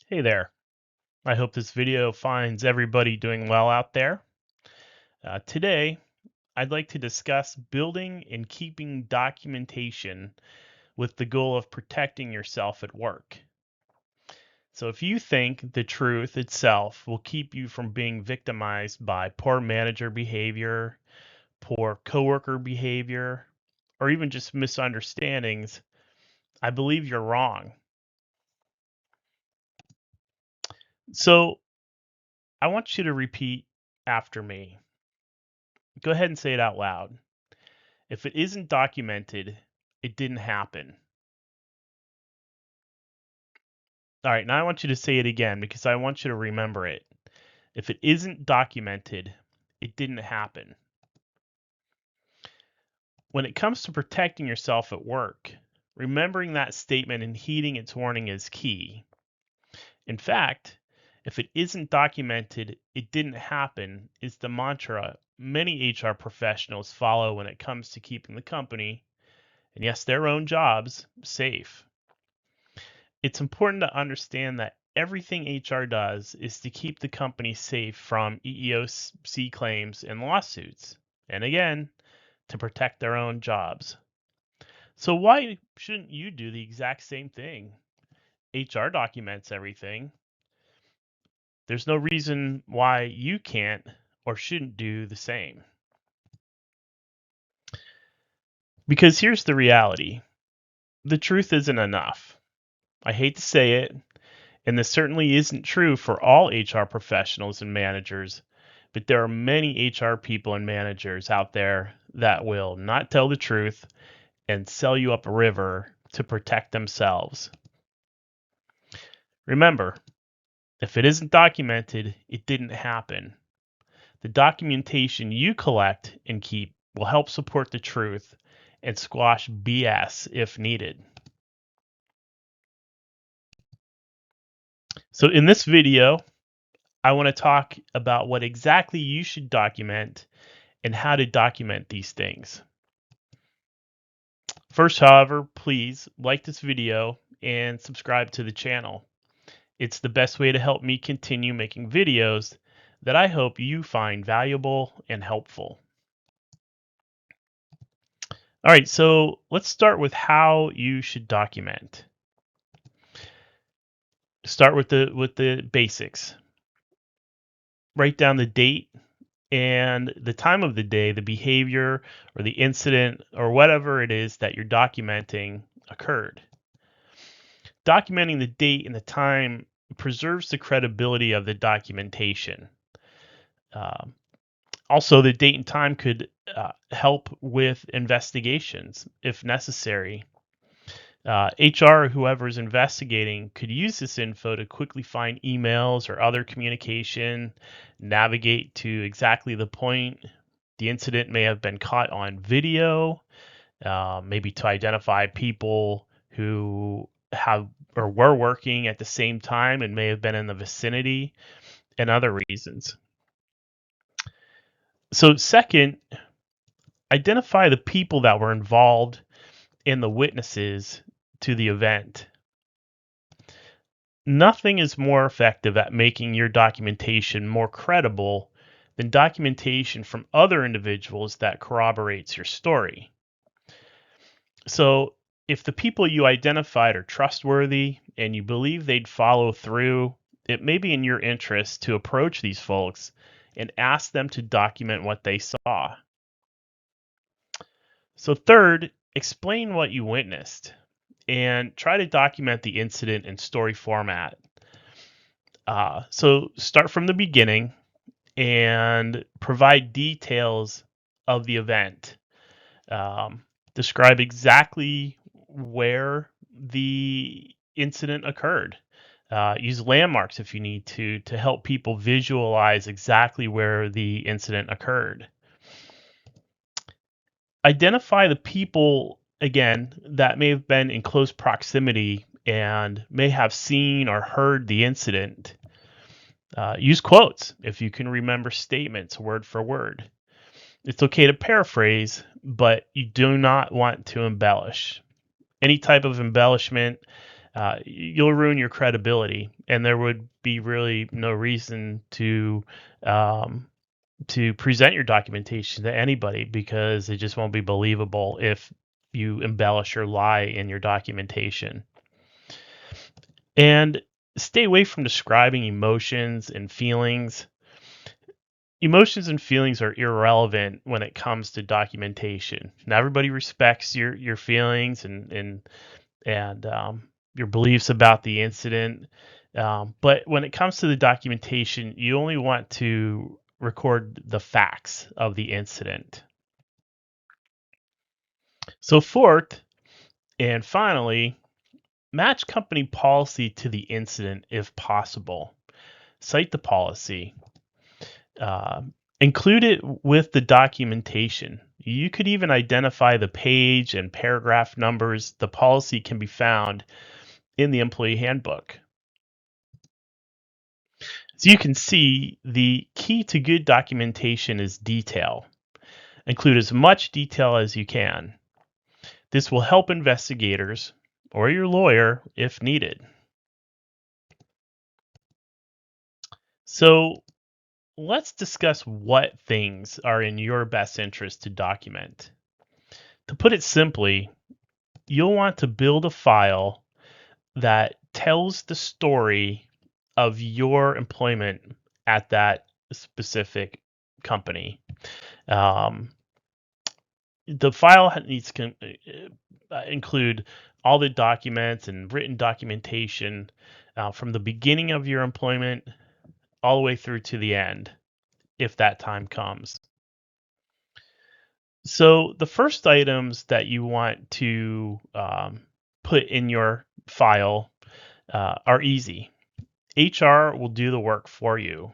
Hey there. I hope this video finds everybody doing well out there. Today, I'd like to discuss building and keeping documentation with the goal of protecting yourself at work. So, if you think the truth itself will keep you from being victimized by poor manager behavior, poor coworker behavior, or even just misunderstandings, I believe you're wrong. So, I want you to repeat after me. Go ahead and say it out loud. If it isn't documented, it didn't happen. All right, now I want you to say it again because I want you to remember it. If it isn't documented, it didn't happen. When it comes to protecting yourself at work, remembering that statement and heeding its warning is key. In fact, if it isn't documented, it didn't happen is the mantra many HR professionals follow when it comes to keeping the company, and yes, their own jobs, safe. It's important to understand that everything HR does is to keep the company safe from EEOC claims and lawsuits, and again, to protect their own jobs. So, why shouldn't you do the exact same thing? HR documents everything. There's no reason why you can't or shouldn't do the same. Because here's the reality the truth isn't enough. I hate to say it, and this certainly isn't true for all HR professionals and managers, but there are many HR people and managers out there that will not tell the truth and sell you up a river to protect themselves. Remember, if it isn't documented, it didn't happen. The documentation you collect and keep will help support the truth and squash BS if needed. So in this video, I want to talk about what exactly you should document and how to document these things. First, however, please like this video and subscribe to the channel. It's the best way to help me continue making videos that I hope you find valuable and helpful. All right, so let's start with how you should document. Start with the basics. Write down the date and the time of the day, the behavior or the incident or whatever it is that you're documenting occurred. Documenting the date and the time preserves the credibility of the documentation. Also, the date and time could help with investigations if necessary. HR or whoever is investigating could use this info to quickly find emails or other communication, navigate to exactly the point. The incident may have been caught on video, maybe to identify people who have or were working at the same time and may have been in the vicinity, and other reasons. So, second, identify the people that were involved and the witnesses to the event. Nothing is more effective at making your documentation more credible than documentation from other individuals that corroborates your story. So, if the people you identified are trustworthy and you believe they'd follow through, it may be in your interest to approach these folks and ask them to document what they saw. So, third, explain what you witnessed and try to document the incident in story format. So, start from the beginning and provide details of the event. Describe exactly where the incident occurred. Use landmarks if you need to help people visualize exactly where the incident occurred. Identify the people, again, that may have been in close proximity and may have seen or heard the incident. Use quotes if you can remember statements word for word. It's okay to paraphrase, but you do not want to embellish. Any type of embellishment you'll ruin your credibility, and there would be really no reason um, to present your documentation to anybody because it just won't be believable if you embellish or lie in your documentation. And stay away from describing emotions and feelings. Emotions and feelings are irrelevant when it comes to documentation. Now, everybody respects your feelings and your beliefs about the incident, but when it comes to the documentation, you only want to record the facts of the incident. So, fourth and finally, match company policy to the incident if possible. Cite the policy. Uh, Include it with the documentation. You could even identify the page and paragraph numbers. The policy can be found in the employee handbook. As you can see, the key to good documentation is detail. Include as much detail as you can. This will help investigators or your lawyer if needed. So let's discuss what things are in your best interest to document. To put it simply, you'll want to build a file that tells the story of your employment at that specific company. Um, the file needs to include all the documents and written documentation from the beginning of your employment all the way through to the end, if that time comes. So the first items that you want to put in your file are easy. HR will do the work for you.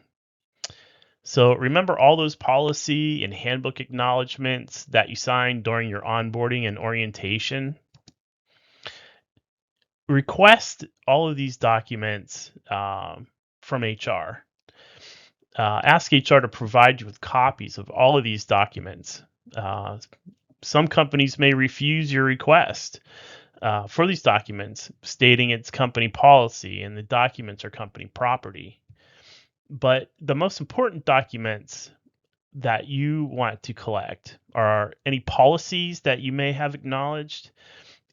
So remember all those policy and handbook acknowledgments that you signed during your onboarding and orientation. Request all of these documents from HR. Ask HR to provide you with copies of all of these documents. Some companies may refuse your request for these documents, stating it's company policy and the documents are company property. But the most important documents that you want to collect are any policies that you may have acknowledged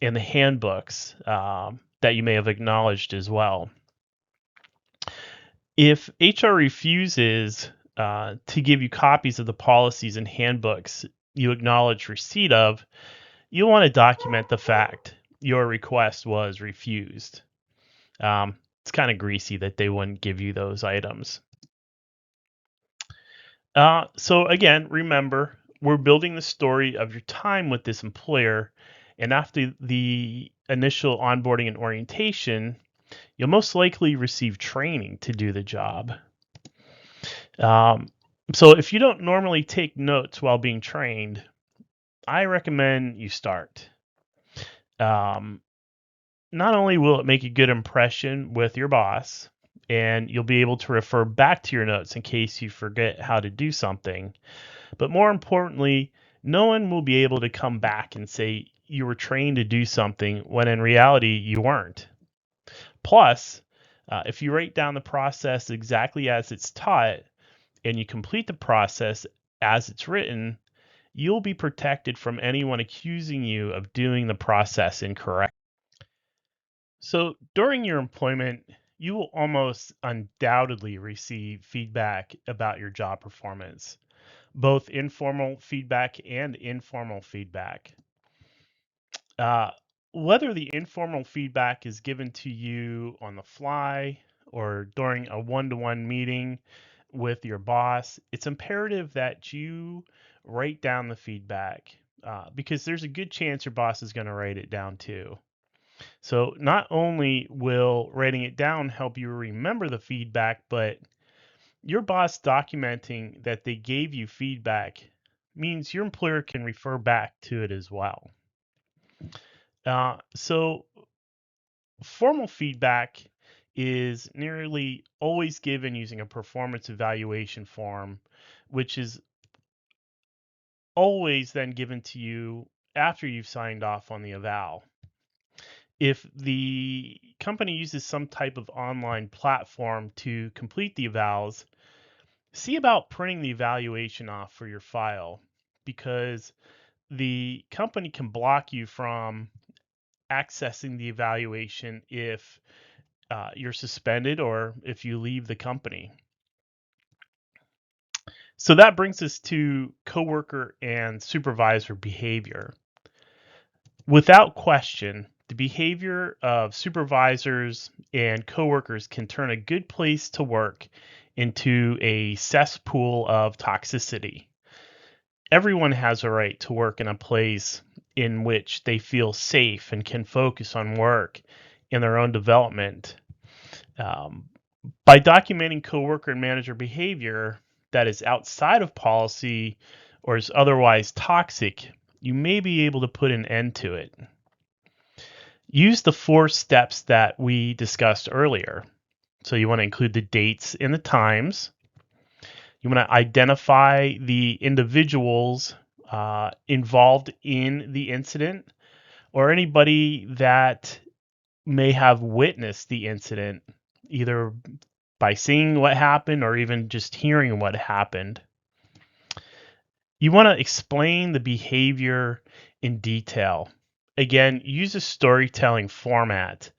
and the handbooks that you may have acknowledged as well. If HR refuses to give you copies of the policies and handbooks you acknowledge receipt of, you'll want to document the fact your request was refused. It's kind of greasy that they wouldn't give you those items. So again, remember, we're building the story of your time with this employer, and after the initial onboarding and orientation, you'll most likely receive training to do the job. So if you don't normally take notes while being trained, I recommend you start. Not only will it make a good impression with your boss, and you'll be able to refer back to your notes in case you forget how to do something, but more importantly, no one will be able to come back and say you were trained to do something when in reality you weren't. Plus, if you write down the process exactly as it's taught and you complete the process as it's written, you'll be protected from anyone accusing you of doing the process incorrect. So during your employment, you will almost undoubtedly receive feedback about your job performance, both informal feedback and informal feedback. Uh, Whether the informal feedback is given to you on the fly or during a one-to-one meeting with your boss, it's imperative that you write down the feedback because there's a good chance your boss is going to write it down too. So not only will writing it down help you remember the feedback, but your boss documenting that they gave you feedback means your employer can refer back to it as well. So formal feedback is nearly always given using a performance evaluation form, which is always then given to you after you've signed off on the eval. If the company uses some type of online platform to complete the evals, see about printing the evaluation off for your file, because the company can block you from accessing the evaluation if you're suspended or if you leave the company. So that brings us to coworker and supervisor behavior. Without question, the behavior of supervisors and coworkers can turn a good place to work into a cesspool of toxicity. Everyone has a right to work in a place in which they feel safe and can focus on work and their own development. By documenting coworker and manager behavior that is outside of policy or is otherwise toxic, you may be able to put an end to it. Use the 4 steps that we discussed earlier. So you want to include the dates and the times. You want to identify the individuals involved in the incident or anybody that may have witnessed the incident, either by seeing what happened or even just hearing what happened. You want to explain the behavior in detail. Again, use a storytelling format.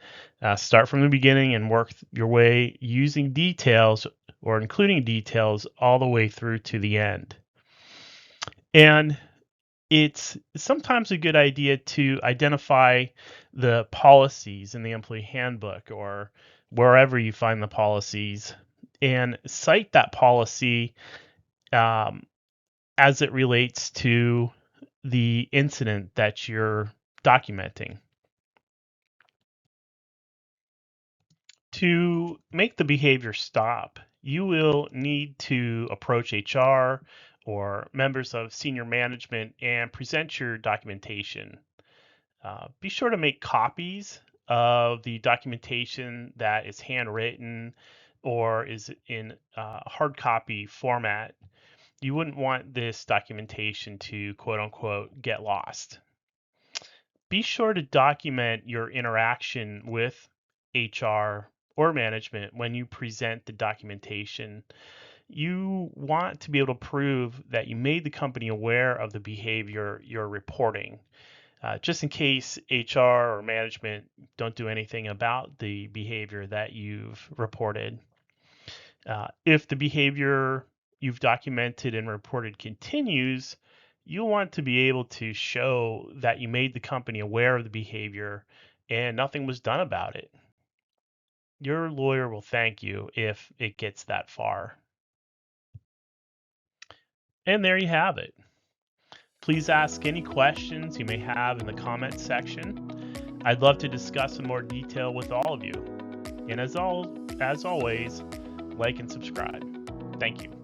Start from the beginning and work your way using details or including details all the way through to the end. And it's sometimes a good idea to identify the policies in the employee handbook or wherever you find the policies and cite that policy as it relates to the incident that you're documenting. To make the behavior stop, you will need to approach HR or members of senior management and present your documentation. Be sure to make copies of the documentation that is handwritten or is in hard copy format. You wouldn't want this documentation to quote unquote get lost. Be sure to document your interaction with HR or management when you present the documentation. You want to be able to prove that you made the company aware of the behavior you're reporting. Just in case HR or management don't do anything about the behavior that you've reported. If the behavior you've documented and reported continues, you'll want to be able to show that you made the company aware of the behavior and nothing was done about it. Your lawyer will thank you if it gets that far. And there you have it. Please ask any questions you may have in the comments section. I'd love to discuss in more detail with all of you. And as always, like and subscribe. Thank you.